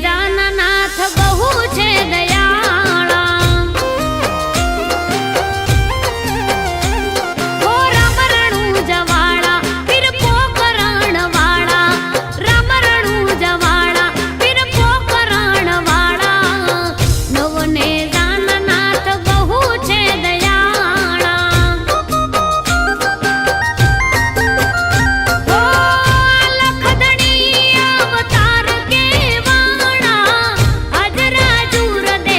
જાનનાથ બહુ છે દયાળા હો રામરણું જવાળા પીર પોકરણ વાળા રામરણું જવાળા પીર પોકરણ વાળા નવને જાનનાથ બહુ છે દયાળા હો લખધણી અવતાર કેવાણા હાજરા જુર દે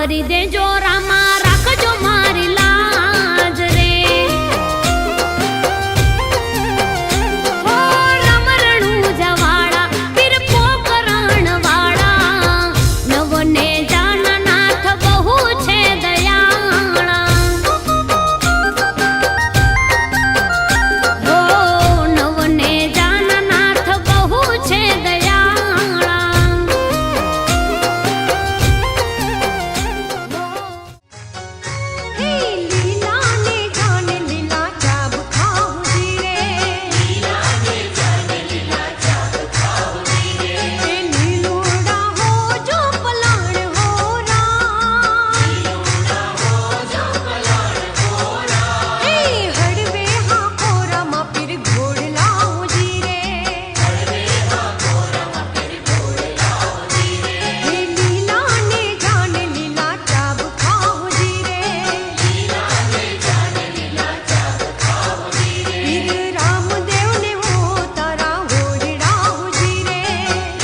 કરી દેજો રામા રાખજો મારી લાજ રે ઓ રમરણું જવાળા પીર પોકરણ વાળા નવને જાનનાથ બહુ છે દયાળા ઓ નવને જાનનાથ બહુ છે દયાળા હે લીલા ને જાને લીલા ચાબ ખાઉં જી રે લીલા ને જાને લીલા ચાબ ખાઉં જી રે એ લીલોડા હો જો પલાણ હો રા લીલોડા હો જો પલાણ હો રા એ હડવે હા કોરામાં પીર ઘોડલાઉં જી રે હડવે હા કોરામાં પીર ઘોડલાઉં જી રે હે લીલા ને જાને લીલા ચાબ ખાઉં જી રે લીલા ને જાને લીલા ચાબ ખાઉં જી રે પીર રામદેવ ને હો તારા હોરડાઉં જી રે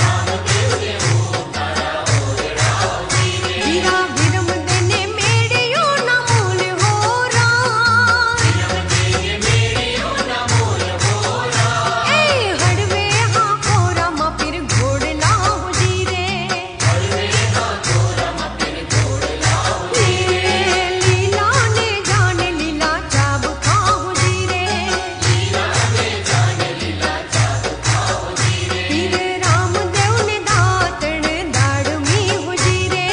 રામદેવ ને હો તારા હોરડાઉં જી રે વીરા વિરમ દેને મેળ્યો ના મોલ હો રા વિરમ દેને મેળ્યો ના મોલ હો રા એ હડવે હા કોરામાં પીર ઘોડલાઉં જી રે હડવે હા કોરામાં પીર ઘોડલાઉં જી રે લીલા ને જાને લીલા ચાબ ખાઉં જી રે લીલા ને જાને લીલા ચાબ ખાઉં જી રે પીર રામદેવ ને દાતણ દાડમી હો જી રે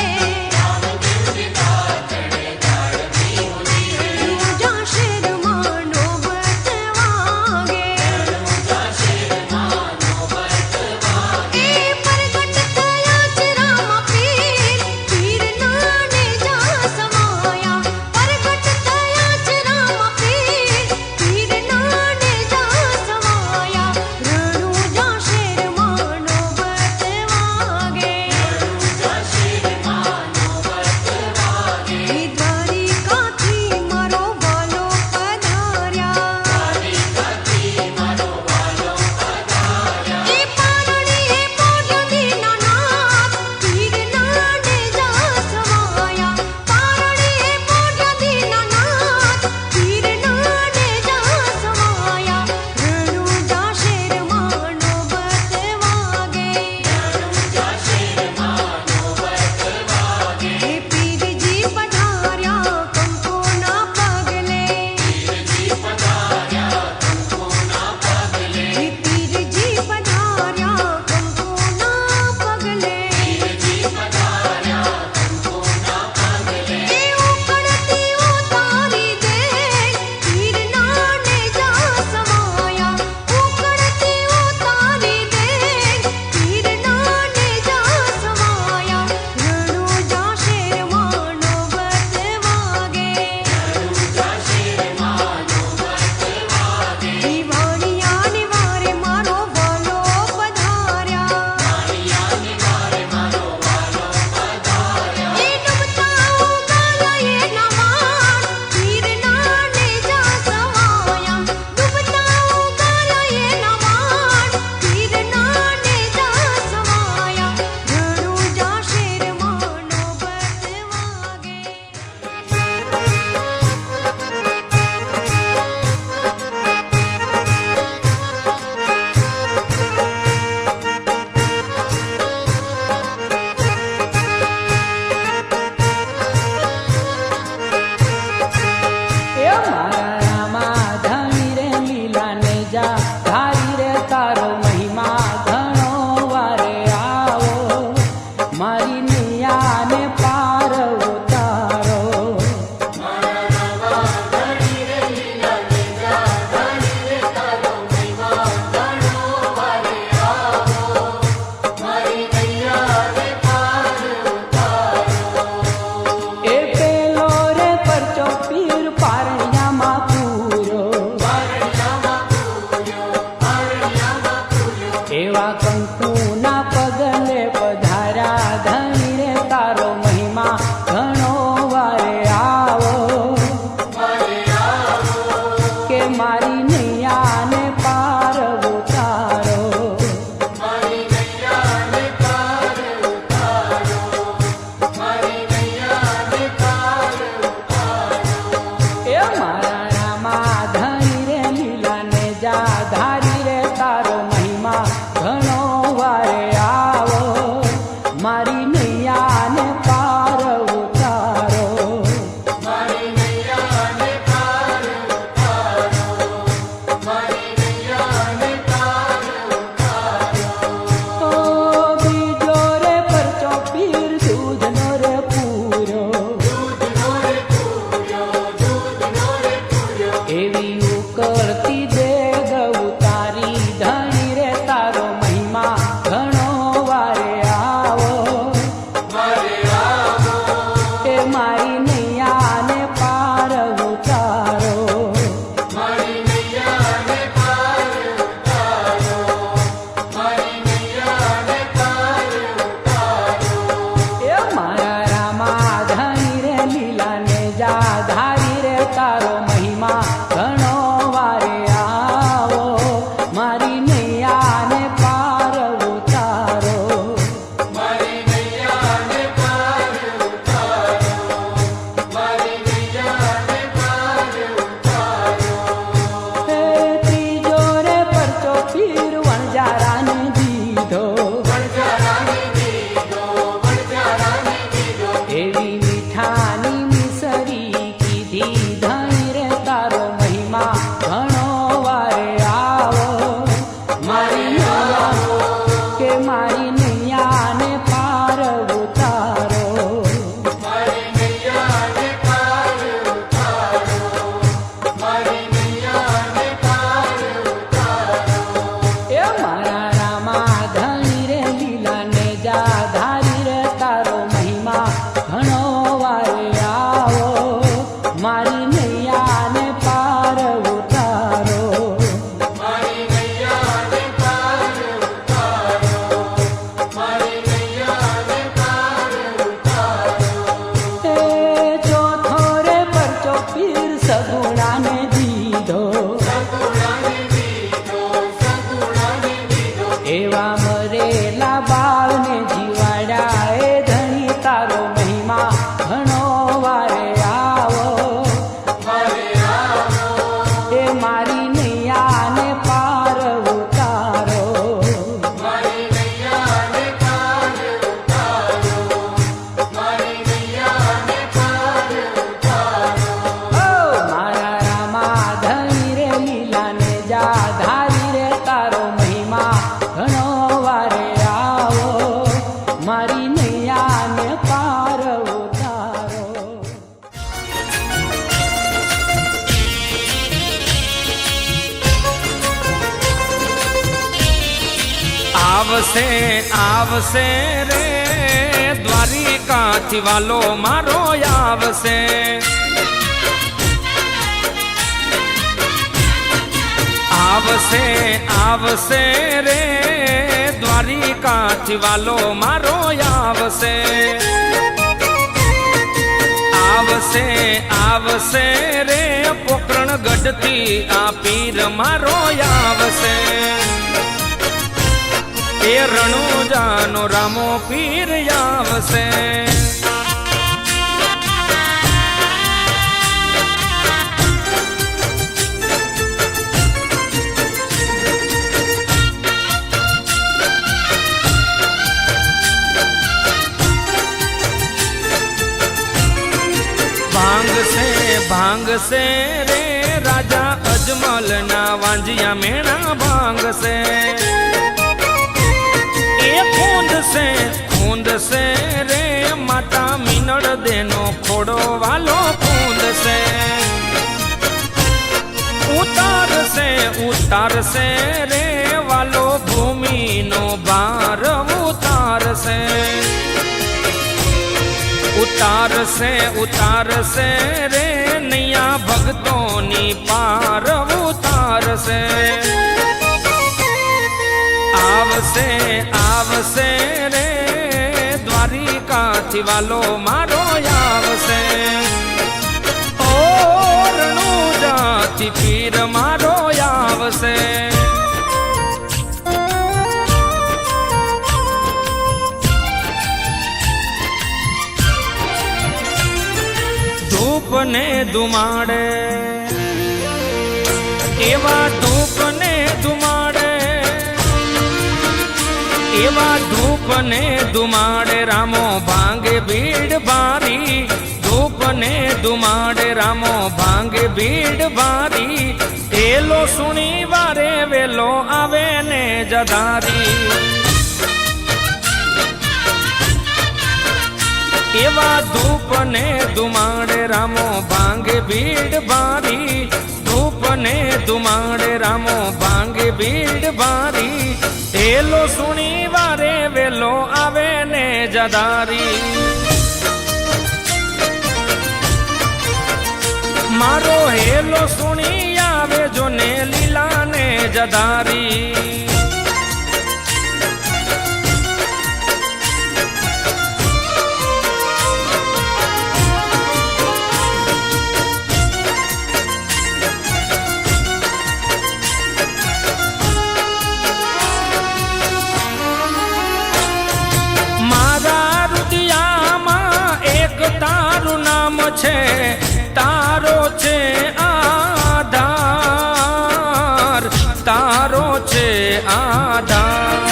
રામદેવ ને દાતણ દાડમી હો જી રે રૂજા શેરમાં નોબત વાગે રૂજા શેરમાં નોબત વાગે એ પ્રગટ થયા છે રામ પીર પીર નાને જા સમાયા પ્રગટ થયા છે રામ પીર પીર નાને જા સમાયા રણુજા શેરમાં નોબત વાગે રણુજા શેરમાં નોબત વાગે દ્વારિકાથી મારો વાલો પધાર્યા દ્વારિકાથી મારો વાલો પધાર્યા એ પારણી એ પોઢ્યો દીનાનાથ પીર નાને જા સમાયા પારણી એ પોઢ્યો દીનાનાથ પીર નાને જા સમાયા રણુજા શેરમાં નોબત વાગે રણુજા શેરમાં નોબત વાગે હે પીરજી પધાર્યા કંકોના પગલે પીરજી પધાર્યા કંકોના પગલે હે પીરજી પધાર્યા કંકોના પગલે પીરજી પધાર્યા કંકોના પગલે એ ઉકળતી ઉતારી દે પીર નાને જા સમાયા ઉકળતી ઉતારી દે પીર નાને જા સમાયા રણુજા શેરમાં નોબત વાગે રણુજા શેરમાં નોબત વાગે વાણિયા ને વારે મારો વાલો પધાર્યા વાણિયા ને વારે મારો વાલો પધાર્યા એ ડૂબતા ઉગાલા એ નવાણ પીર નાને જા સમાયા ડૂબતા ઉગાલા એ નવાણ પીર નાને જા સમાયા રણુજા શેરમાં નોબત એ મારા રામા ધણી રે લીલા ને જા ધારી રે તારો મહિમા ઘણો વારે આવો મારી નૈયા ને પાર ઉતારો એ પેલો રે પરચો પીર પારણિયામાં પૂરો એવા કંકુના પગલે પધાર્યા ધણી રે તારો મહિમા ઘણો આવશે આવશે રે દ્વારિકાથી વાલો મારો આવશે. આવશે આવશે રે દ્વારિકાથી વાલો મારો આવશે. આવશે આવશે રે પોકરણ ગઢથી આ પીર મારો આવશે. એ રણુજાનો રામો પીર આવશે. ભાંગશે રે રાજા અજમલ ના વાંજિયા મેણા ભાંગશે. એ ખૂંદશે રે માતા મીનળ દેનો ખોડો વાલો ખૂંદશે. ઉતારશે રે વાલો ભૂમિનો ભાર ઉતારશે. ઉતારશે રે નૈયા ભક્તોની પાર ઉતારશે. આવશે રે દ્વારિકાથી વાલો મારો આવશે. ઓ રણુજાથી પીર મારો આવશે. ધૂપને ધુમાડે એવા ધૂપને ધુમાડે એવા ધૂપને ધુમાડે રામો ભાંગે ભીડ ભારી. ધૂપને ધુમાડે રામો ભાંગે ભીડ ભારી. એલો સુણી વારે વેલો આવે ને જધારી. એવા ધૂપને ધુમાડે રામો ભાંગે ભીડ ભારી. ધૂપને ધુમાડે રામો ભાંગે ભીડ ભારી. એલો સુણી વારે વેલો આવે ને જધારી. મારો હેલો સુણી આવે જો ને લીલા ને જધારી. તારું નામ છે તારો છે આધાર. તારો છે આધાર.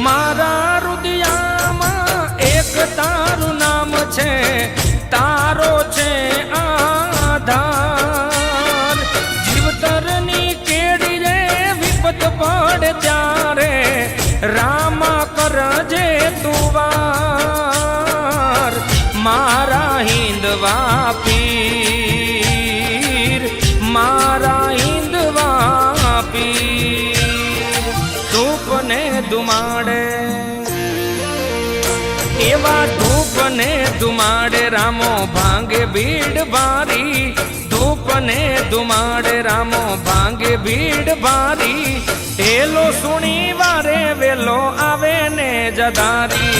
મારા હૃદયમાં એક તારું નામ છે તારો છે આધાર. જીવતરની કેડી રે વિપત પડે ત્યારે રામા કરજે તું વાર. મારા હિંદવા પીર મારા હિંદવા પીર. ધૂપને ધુમાડે એવા ધૂપને ધુમાડે રામો ભાંગે ભીડ ભારી. ધૂપને ધુમાડે રામો ભાંગે ભીડ ભારી. એલો સુણી વારે વેલો આવે ને જધારી.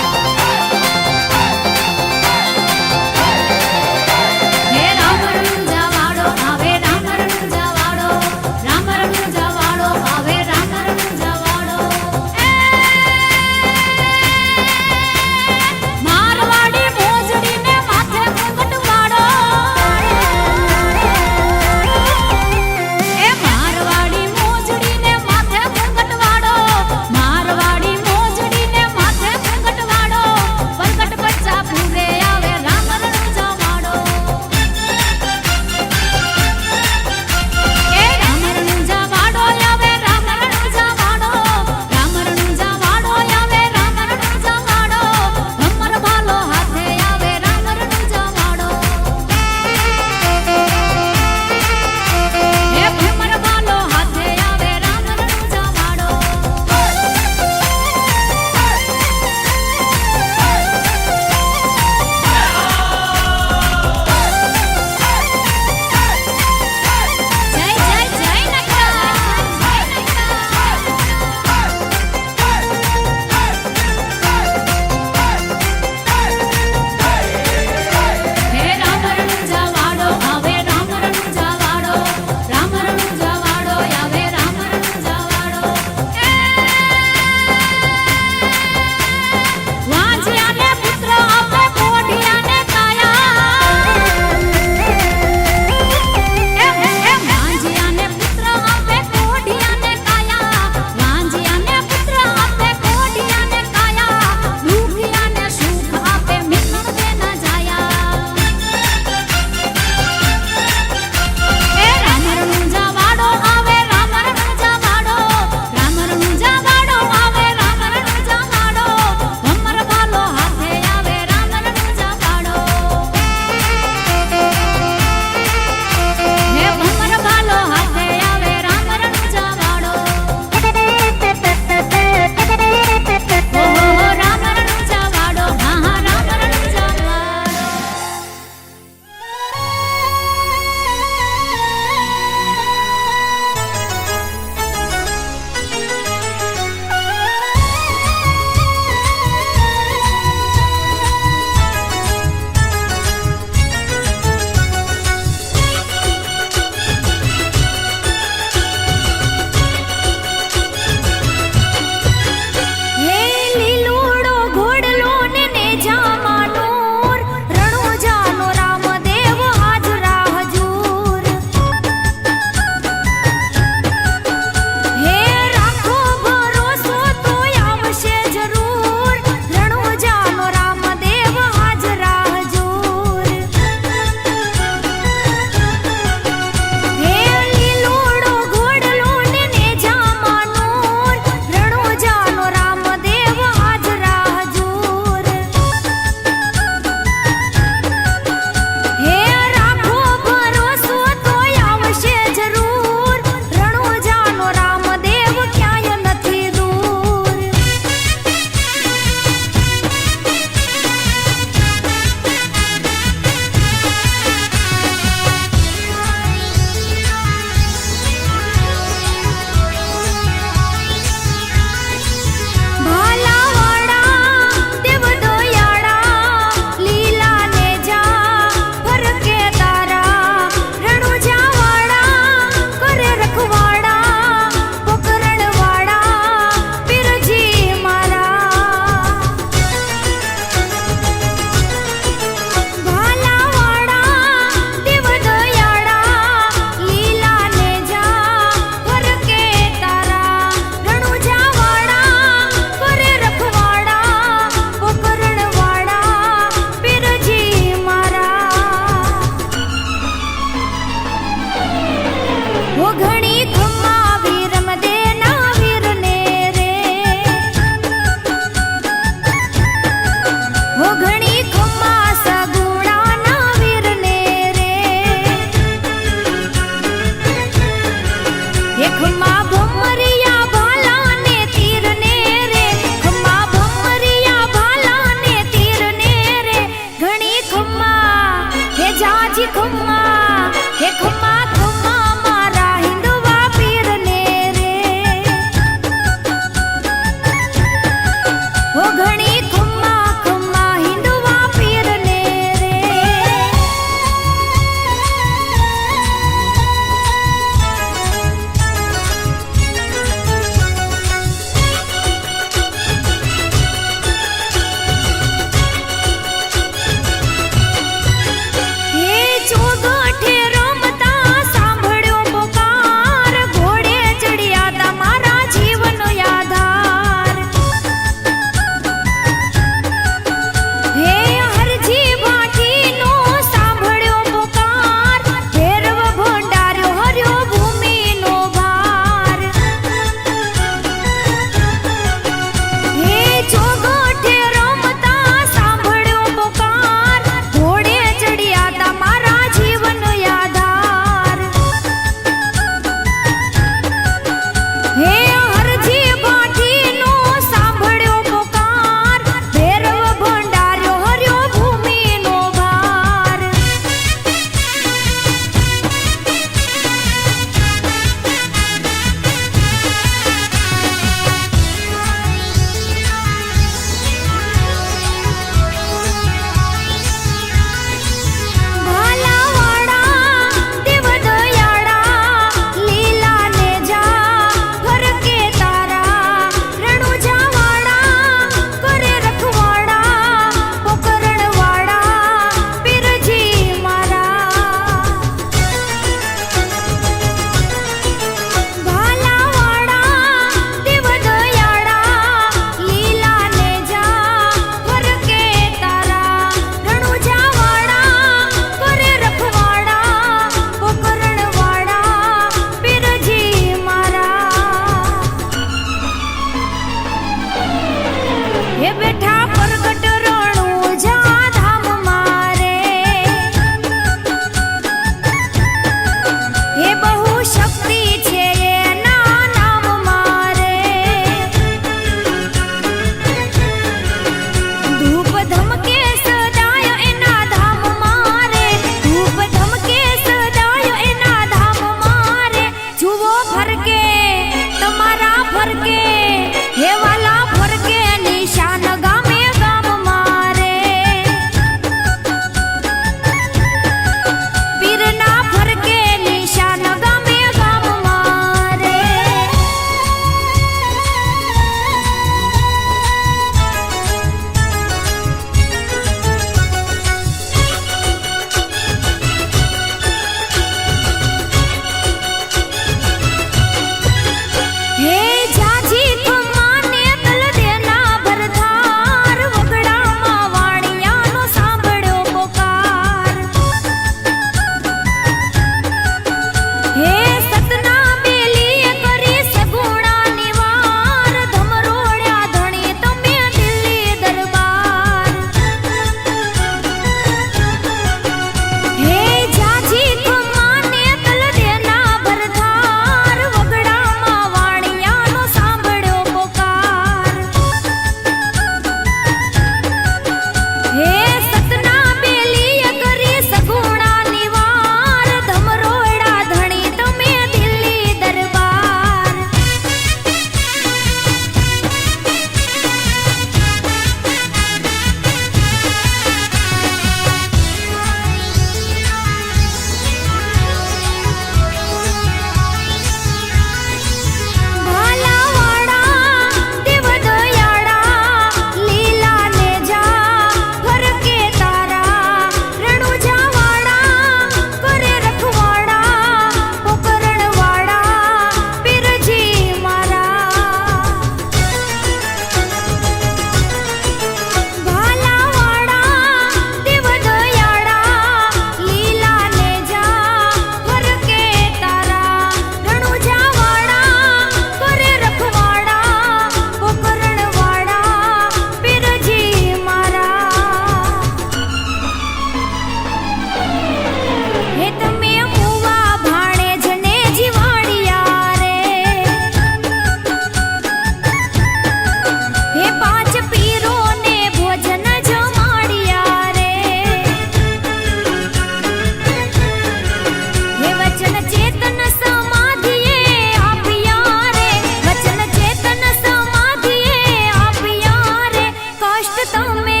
તમે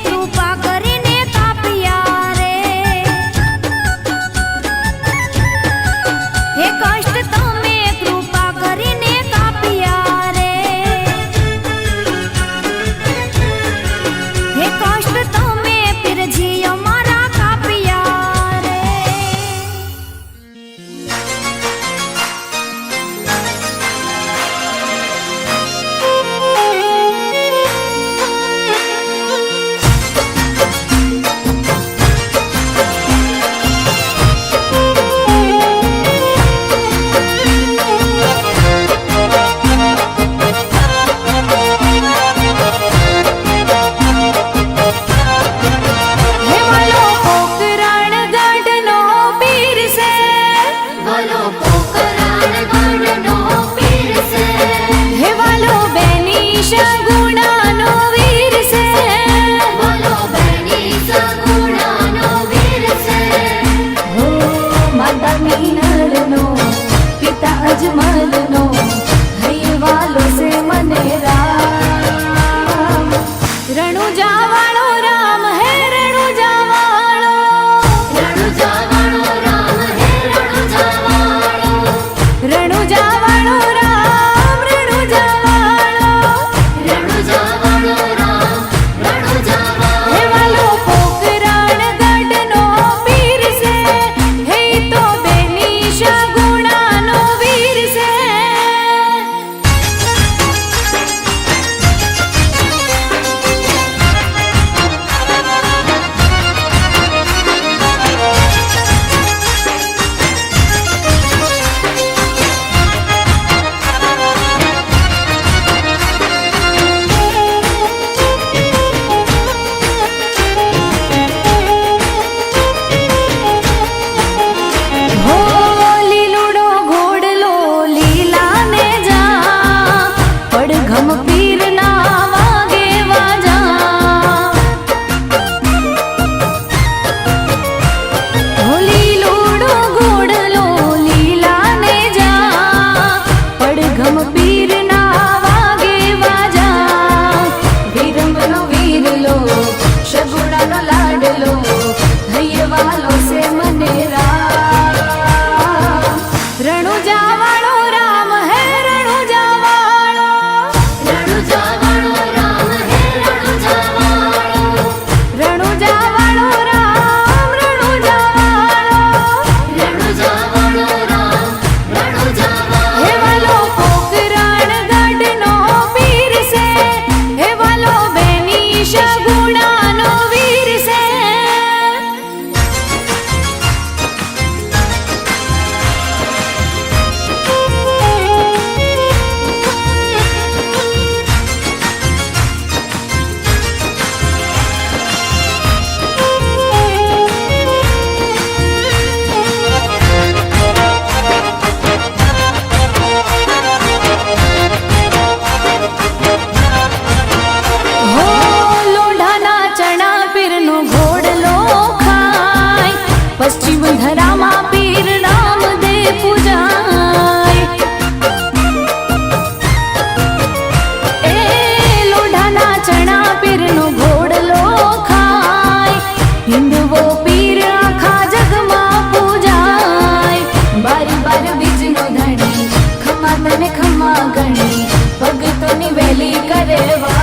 કૃપા કરીને કાપ્યા રે હે કષ્ટ તમે કૃપા કરીને કાપ્યા રે હે કષ્ટ તમે પીરજી અમારા કાપ્યા રે ખમા ગણી ભગતોની વેલી કરે વા